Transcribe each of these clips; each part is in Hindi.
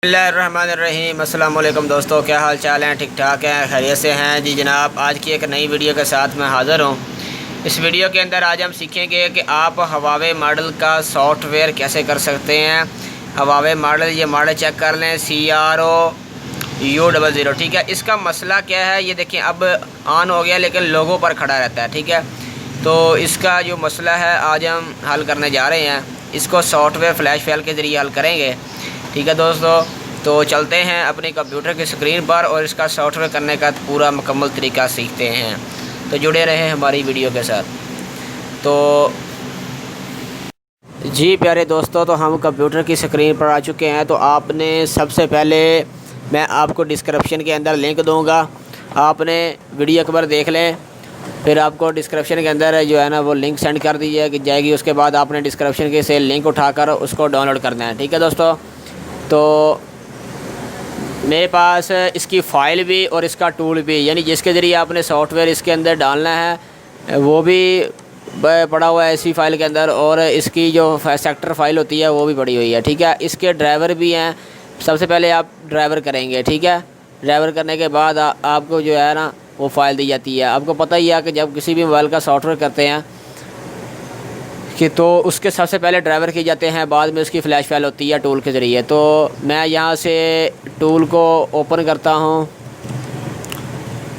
बिस्मिल्लाहिर्रहमानिर्रहीम। अस्सलाम वालेकुम दोस्तों, क्या हाल चाल हैं? ठीक ठाक हैं, खैरियत से हैं जी जनाब। आज की एक नई वीडियो के साथ मैं हाज़िर हूँ। इस वीडियो के अंदर आज हम सीखेंगे कि आप हवावे मॉडल का सॉफ्टवेयर कैसे कर सकते हैं। हवावे मॉडल, ये मॉडल चेक कर लें, CROU00, ठीक है। इसका मसला क्या है, ये देखें अब ऑन हो गया लेकिन लोगों पर खड़ा रहता है, ठीक है। तो इसका जो मसला है आज हम हल करने जा रहे हैं। इसको सॉफ्टवेयर फ्लैश फाइल के ज़रिए हल करेंगे, ठीक है दोस्तों। तो चलते हैं अपने कंप्यूटर की स्क्रीन पर और इसका सॉफ्टवेयर करने का पूरा मुकम्मल तरीका सीखते हैं। तो जुड़े रहें हमारी वीडियो के साथ। तो जी प्यारे दोस्तों, तो हम कंप्यूटर की स्क्रीन पर आ चुके हैं। तो आपने सबसे पहले, मैं आपको डिस्क्रिप्शन के अंदर लिंक दूंगा, आपने वीडियो एक बार देख लें, फिर आपको डिस्क्रिप्शन के अंदर जो है ना वो लिंक सेंड कर दी जाएगी। उसके बाद आपने डिस्क्रिप्शन के से लिंक उठाकर उसको डाउनलोड करना है, ठीक है दोस्तों। तो मेरे पास इसकी फ़ाइल भी और इसका टूल भी, यानी जिसके ज़रिए आपने सॉफ्टवेयर इसके अंदर डालना है वो भी पड़ा हुआ है इसी फ़ाइल के अंदर, और इसकी जो सेक्टर फ़ाइल होती है वो भी पड़ी हुई है, ठीक है। इसके ड्राइवर भी हैं। सबसे पहले आप ड्राइवर करेंगे, ठीक है। ड्राइवर करने के बाद आपको जो है ना वो फ़ाइल दी जाती है। आपको पता ही है कि जब किसी भी मोबाइल का सॉफ्टवेयर करते हैं कि तो उसके सबसे पहले ड्राइवर किए जाते हैं, बाद में उसकी फ़्लैश फाइल होती है टूल के ज़रिए। तो मैं यहाँ से टूल को ओपन करता हूँ।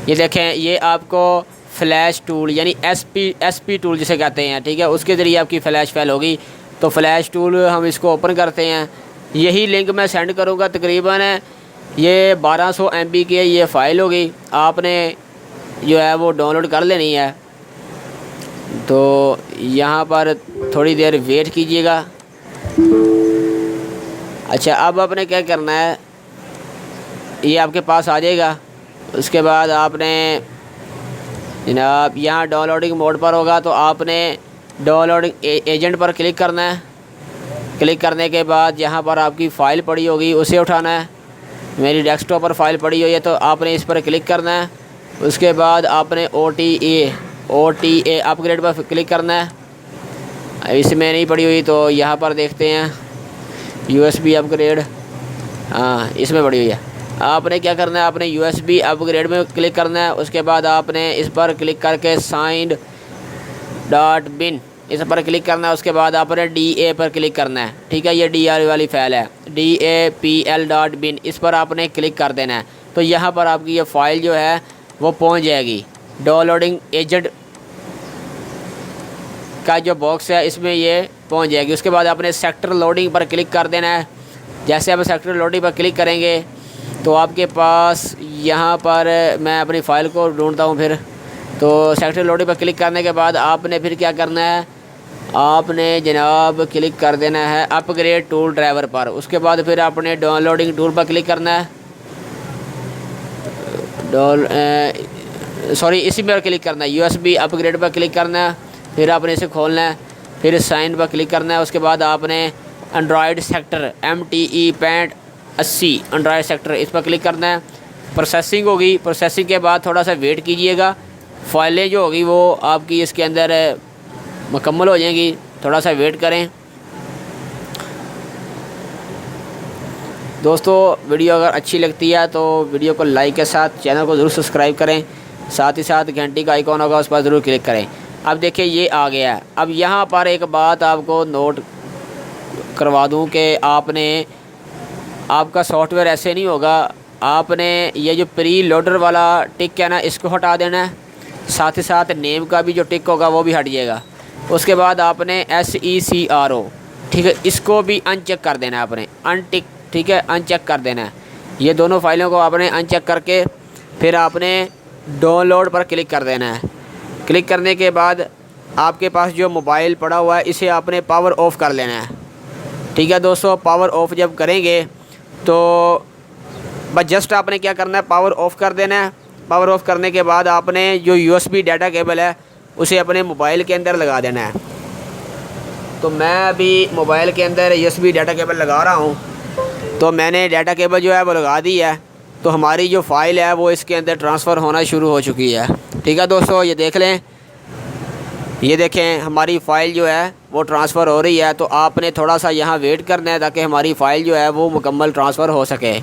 ये देखें, ये आपको फ़्लैश टूल यानी एसपी टूल जिसे कहते हैं, ठीक है, उसके ज़रिए आपकी फ़्लैश फाइल होगी। तो फ़्लैश टूल हम इसको ओपन करते हैं। यही लिंक मैं सेंड करूँगा। तकरीबन ये 1200 MB की ये फ़ाइल होगी, आपने जो है वो डाउनलोड कर लेनी है। तो यहाँ पर थोड़ी देर वेट कीजिएगा। अच्छा, अब आपने क्या करना है, ये आपके पास आ जाएगा। उसके बाद आपने जनाब यहाँ डाउनलोडिंग मोड पर होगा, तो आपने डाउनलोडिंग एजेंट पर क्लिक करना है। क्लिक करने के बाद यहाँ पर आपकी फ़ाइल पड़ी होगी, उसे उठाना है। मेरी डेस्कटॉप पर फ़ाइल पड़ी हुई है, तो आपने इस पर क्लिक करना है। उसके बाद आपने OTA अपग्रेड पर क्लिक करना है। इसमें नहीं पड़ी हुई, तो यहाँ पर देखते हैं USB अपग्रेड, हाँ इसमें पड़ी हुई है। आपने क्या करना है, आपने USB अपग्रेड में क्लिक करना है। उसके बाद आपने इस पर क्लिक करके signed.bin इस पर क्लिक करना है। उसके बाद आपने DA पर क्लिक करना है, ठीक है। ये DA वाली फ़ाइल है, DAPL.bin, इस पर आपने क्लिक कर देना है। तो यहाँ पर आपकी ये फ़ाइल जो है वो पहुँच जाएगी। डाउनलोडिंग एजेंट का जो बॉक्स है इसमें ये पहुँच जाएगी। उसके बाद आपने सेक्टर लोडिंग पर क्लिक कर देना है। जैसे आप सेक्टर लोडिंग पर क्लिक करेंगे तो आपके पास यहाँ पर, मैं अपनी फ़ाइल को ढूंढता हूँ फिर। तो सेक्टर लोडिंग पर क्लिक करने के बाद आपने फिर क्या करना है, आपने जनाब क्लिक कर देना है अपग्रेड टूल ड्राइवर पर। उसके बाद फिर आपने डाउनलोडिंग टूल पर क्लिक करना है, इसी पर क्लिक करना है, USB अपग्रेड पर क्लिक करना है। फिर आपने इसे खोलना है, फिर साइन पर क्लिक करना है। उसके बाद आपने Android sector MTE6580 Android sector इस पर क्लिक करना है। प्रोसेसिंग होगी, प्रोसेसिंग के बाद थोड़ा सा वेट कीजिएगा। फाइलें जो होगी वो आपकी इसके अंदर मुकम्मल हो जाएंगी, थोड़ा सा वेट करें दोस्तों। वीडियो अगर अच्छी लगती है तो वीडियो को लाइक के साथ चैनल को ज़रूर सब्सक्राइब करें, साथ ही साथ घंटी का आइकॉन होगा उस पर ज़रूर क्लिक करें। अब देखिए ये आ गया है। अब यहाँ पर एक बात आपको नोट करवा दूँ कि आपका सॉफ्टवेयर ऐसे नहीं होगा। आपने ये जो प्री लोडर वाला टिक है ना, इसको हटा देना है। साथ ही साथ नेम का भी जो टिक होगा वो भी हट जाएगा। उसके बाद आपने SECRO, ठीक है, इसको भी अनचेक कर देना है आपने, अनटिक, ठीक है, अनचेक कर देना है। ये दोनों फाइलों को आपने अनचेक करके फिर आपने डाउनलोड पर क्लिक कर देना है। क्लिक करने के बाद आपके पास जो मोबाइल पड़ा हुआ है इसे आपने पावर ऑफ़ कर लेना है, ठीक है दोस्तों। पावर ऑफ़ जब करेंगे तो बस जस्ट आपने क्या करना है, पावर ऑफ़ कर देना है। पावर ऑफ़ करने के बाद आपने जो USB डाटा केबल है उसे अपने मोबाइल के अंदर लगा देना है। तो मैं अभी मोबाइल के अंदर USB डाटा केबल लगा रहा हूँ। तो मैंने डाटा केबल जो है वो लगा दी है। तो हमारी जो फ़ाइल है वो इसके अंदर ट्रांसफ़र होना शुरू हो चुकी है, ठीक है दोस्तों। ये देख लें, ये देखें हमारी फ़ाइल जो है वो ट्रांसफ़र हो रही है। तो आपने थोड़ा सा यहाँ वेट करना है ताकि हमारी फ़ाइल जो है वो मुकम्मल ट्रांसफ़र हो सके।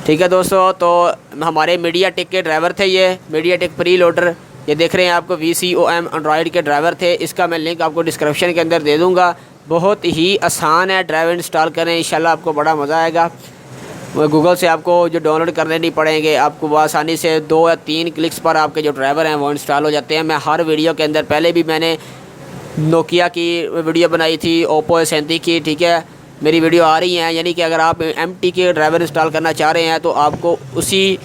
ठीक है दोस्तों, तो हमारे मीडियाटेक के ड्राइवर थे, ये मीडियाटेक प्री लोडर, ये देख रहे हैं आपको VCOM एंड्रॉयड के ड्राइवर थे। इसका मैं लिंक आपको डिस्क्रिप्शन के अंदर दे दूँगा। बहुत ही आसान है, ड्राइवर इंस्टॉल करें, इंशाल्लाह आपको बड़ा मज़ा आएगा। गूगल से आपको जो डाउनलोड करने नहीं पड़ेंगे, आपको आसानी से 2 या 3 क्लिक्स पर आपके जो ड्राइवर हैं वो इंस्टॉल हो जाते हैं। मैं हर वीडियो के अंदर, पहले भी मैंने नोकिया की वीडियो बनाई थी, ओप्पो A37 की, ठीक है, मेरी वीडियो आ रही हैं। यानी कि अगर आप MT के ड्राइवर इंस्टॉल करना चाह रहे हैं तो आपको उसी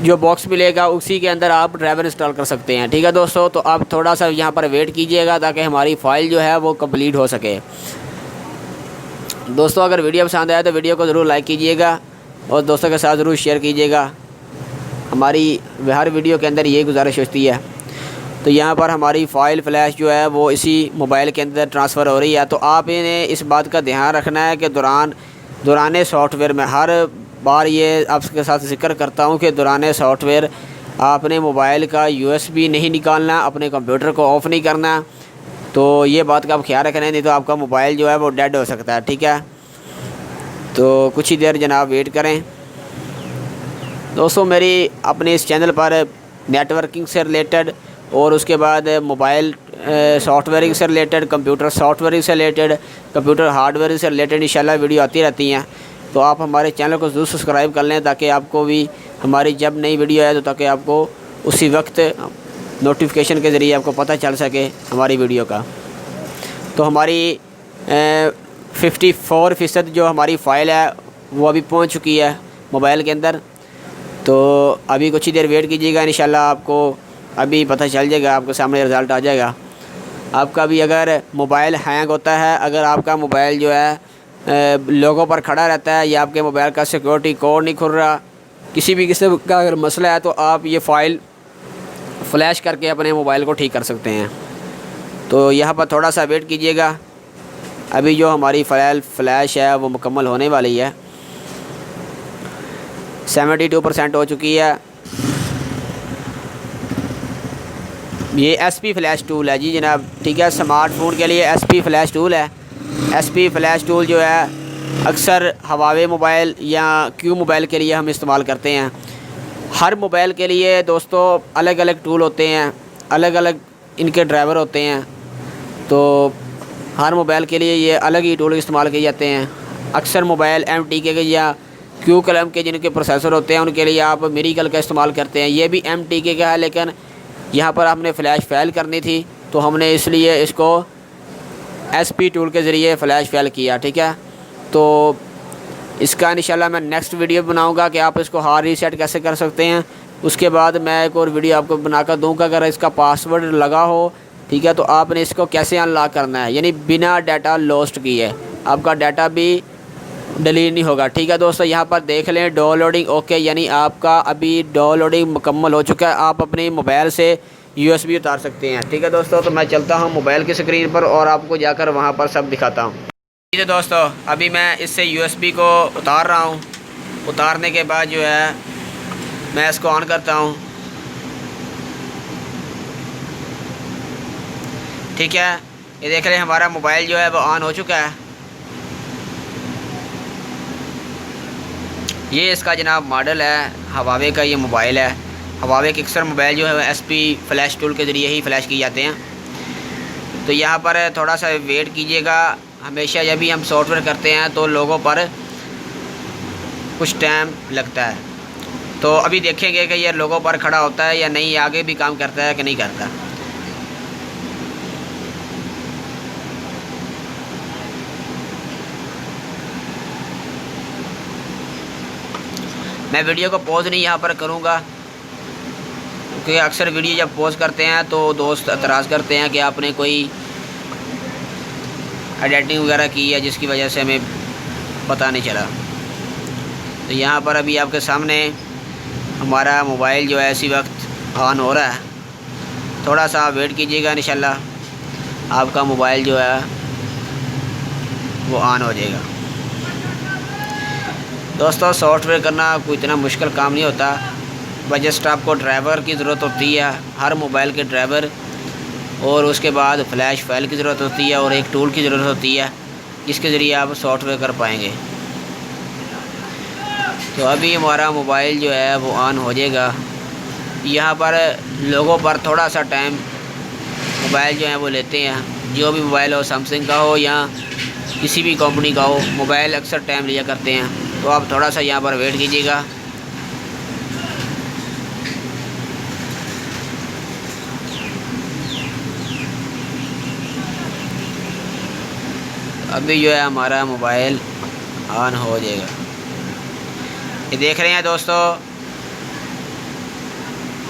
जो बॉक्स मिलेगा उसी के अंदर आप ड्राइवर इंस्टॉल कर सकते हैं। ठीक है दोस्तों, तो आप थोड़ा सा यहाँ पर वेट कीजिएगा ताकि हमारी फ़ाइल जो है वो कंप्लीट हो सके। दोस्तों अगर वीडियो पसंद आया तो वीडियो को ज़रूर लाइक कीजिएगा और दोस्तों के साथ ज़रूर शेयर कीजिएगा। हमारी हर वीडियो के अंदर ये गुजारिश होती है। तो यहाँ पर हमारी फ़ाइल फ्लैश जो है वो इसी मोबाइल के अंदर ट्रांसफ़र हो रही है। तो आपने इस बात का ध्यान रखना है कि दौरान सॉफ्टवेयर में हर बार ये आपके साथ जिक्र करता हूँ कि दौरान सॉफ्टवेयर आपने मोबाइल का USB नहीं निकालना, अपने कंप्यूटर को ऑफ़ नहीं करना। तो ये बात का आप ख्याल रखना, नहीं तो आपका मोबाइल जो है वो डेड हो सकता है। ठीक है, तो कुछ ही देर जनाब वेट करें। दोस्तों मेरी अपने इस चैनल पर नेटवर्किंग से रिलेटेड और उसके बाद मोबाइल सॉफ्टवेयरिंग से रिलेटेड, कंप्यूटर सॉफ्टवेयरिंग से रिलेटेड, कंप्यूटर हार्डवेयर से रिलेटेड इंशाल्लाह वीडियो आती रहती हैं। तो आप हमारे चैनल को ज़रूर सब्सक्राइब कर लें ताकि आपको भी हमारी जब नई वीडियो आए तो ताकि आपको उसी वक्त नोटिफिकेशन के ज़रिए आपको पता चल सके हमारी वीडियो का। तो हमारी 54% जो हमारी फ़ाइल है वो अभी पहुंच चुकी है मोबाइल के अंदर। तो अभी कुछ ही देर वेट कीजिएगा, इंशाल्लाह आपको अभी पता चल जाएगा, आपके सामने रिज़ल्ट आ जाएगा। आपका भी अगर मोबाइल हैंग होता है, अगर आपका मोबाइल जो है लोगों पर खड़ा रहता है या आपके मोबाइल का सिक्योरिटी कोड नहीं खुल रहा, किसी भी किस्म का अगर मसला है तो आप ये फ़ाइल फ़्लैश करके अपने मोबाइल को ठीक कर सकते हैं। तो यहाँ पर थोड़ा सा वेट कीजिएगा। अभी जो हमारी फ़ाइल फ्लैश है वो मुकम्मल होने वाली है, 72% हो चुकी है। ये SP फ्लैश टूल है जी जनाब, ठीक है, स्मार्टफोन के लिए SP फ्लैश टूल है। SP फ्लैश टूल जो है अक्सर हवावे मोबाइल या Q मोबाइल के लिए हम इस्तेमाल करते हैं। हर मोबाइल के लिए दोस्तों अलग अलग टूल होते हैं, अलग अलग इनके ड्राइवर होते हैं। तो हर मोबाइल के लिए ये अलग ही टूल इस्तेमाल किए जाते हैं। अक्सर मोबाइल MTK के या Q कलम के जिनके प्रोसेसर होते हैं उनके लिए आप मिरेकल का इस्तेमाल करते हैं। ये भी MTK का है, लेकिन यहाँ पर हमने फ़्लैश फ़ाइल करनी थी तो हमने इसलिए इसको SP टूल के ज़रिए फ़्लैश फ़ाइल किया। ठीक है, तो इसका इंशाल्लाह मैं नेक्स्ट वीडियो बनाऊंगा कि आप इसको हार्ड रीसेट कैसे कर सकते हैं। उसके बाद मैं एक और वीडियो आपको बनाकर दूंगा अगर इसका पासवर्ड लगा हो, ठीक है, तो आपने इसको कैसे अनलॉक करना है, यानी बिना डाटा लॉस्ट किए आपका डाटा भी डिलीट नहीं होगा। ठीक है दोस्तों, यहाँ पर देख लें डाउनलोडिंग ओके, यानी आपका अभी डाउनलोडिंग मुकम्मल हो चुका है। आप अपने मोबाइल से USB उतार सकते हैं। ठीक है दोस्तों, तो मैं चलता हूँ मोबाइल की स्क्रीन पर और आपको जाकर वहाँ पर सब दिखाता हूँ। ठीक है दोस्तों, अभी मैं इससे USB को उतार रहा हूँ। उतारने के बाद जो है मैं इसको ऑन करता हूँ। ठीक है, ये देख रहे हैं हमारा मोबाइल जो है वो ऑन हो चुका है। ये इसका जनाब मॉडल है, हवावे का ये मोबाइल है। हवावे के अक्सर मोबाइल जो है SP फ्लैश टूल के ज़रिए ही फ़्लैश किए जाते हैं। तो यहाँ पर थोड़ा सा वेट कीजिएगा। हमेशा जब भी हम सॉफ्टवेयर करते हैं तो लोगों पर कुछ टाइम लगता है। तो अभी देखेंगे कि ये लोगों पर खड़ा होता है या नहीं, आगे भी काम करता है कि नहीं करता। मैं वीडियो को पॉज नहीं यहाँ पर करूँगा क्योंकि अक्सर वीडियो जब पॉज करते हैं तो दोस्त एतराज़ करते हैं कि आपने कोई एडिटिंग वगैरह की है जिसकी वजह से हमें पता नहीं चला। तो यहाँ पर अभी आपके सामने हमारा मोबाइल जो है इसी वक्त ऑन हो रहा है। थोड़ा सा वेट कीजिएगा, इंशाल्लाह आपका मोबाइल जो है वो ऑन हो जाएगा। दोस्तों सॉफ्टवेयर करना कोई इतना मुश्किल काम नहीं होता, बस जस्ट आपको ड्राइवर की ज़रूरत होती है। हर मोबाइल के ड्राइवर और उसके बाद फ्लैश फाइल की ज़रूरत होती है और एक टूल की ज़रूरत होती है जिसके ज़रिए आप सॉफ्टवेयर कर पाएंगे। तो अभी हमारा मोबाइल जो है वो ऑन हो जाएगा। यहाँ पर लोगों पर थोड़ा सा टाइम मोबाइल जो है वो लेते हैं। जो भी मोबाइल हो, सैमसंग का हो या किसी भी कंपनी का हो, मोबाइल अक्सर टाइम लिया करते हैं। तो आप थोड़ा सा यहाँ पर वेट कीजिएगा। अभी जो है हमारा मोबाइल ऑन हो जाएगा। ये देख रहे हैं दोस्तों,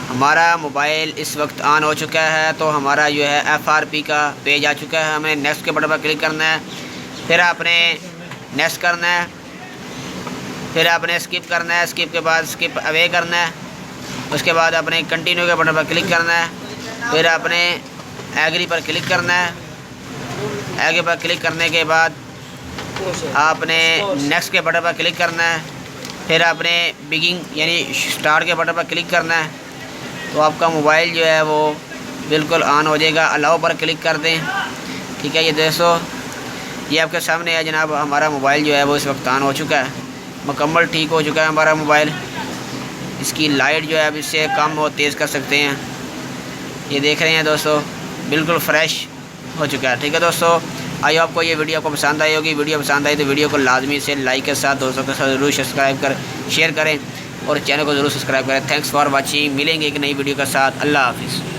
हमारा मोबाइल इस वक्त ऑन हो चुका है। तो हमारा जो है FRP का पेज आ चुका है। हमें नेक्स्ट के बटन पर क्लिक करना है, फिर आपने नेक्स्ट करना है, फिर आपने स्किप करना है, स्किप के बाद स्किप अवे करना है, उसके बाद आपने कंटिन्यू के बटन पर क्लिक करना है, फिर आपने एग्री पर क्लिक करना है। एग्री पर क्लिक करने के बाद आपने नेक्स्ट के बटन पर क्लिक करना है, फिर आपने बिगिन यानी स्टार्ट के बटन पर क्लिक करना है। तो आपका मोबाइल जो है वो बिल्कुल ऑन हो जाएगा। अलाउ पर क्लिक कर दें। ठीक है, ये दोस्तों ये आपके सामने है जनाब, हमारा मोबाइल जो है वो इस वक्त ऑन हो चुका है, मुकम्मल ठीक हो चुका है हमारा मोबाइल। इसकी लाइट जो है अब इससे कम और तेज़ कर सकते हैं। ये देख रहे हैं दोस्तों, बिल्कुल फ्रेश हो चुका है। ठीक है दोस्तों, आई आपको ये वीडियो को पसंद आई होगी। वीडियो पसंद आई तो वीडियो को लाजमी से लाइक के साथ दोस्तों के साथ ज़रूर सब्सक्राइब कर शेयर करें और चैनल को ज़रूर सब्सक्राइब करें। Thanks for watching. मिलेंगे एक नई वीडियो के साथ। अल्लाह हाफिज़।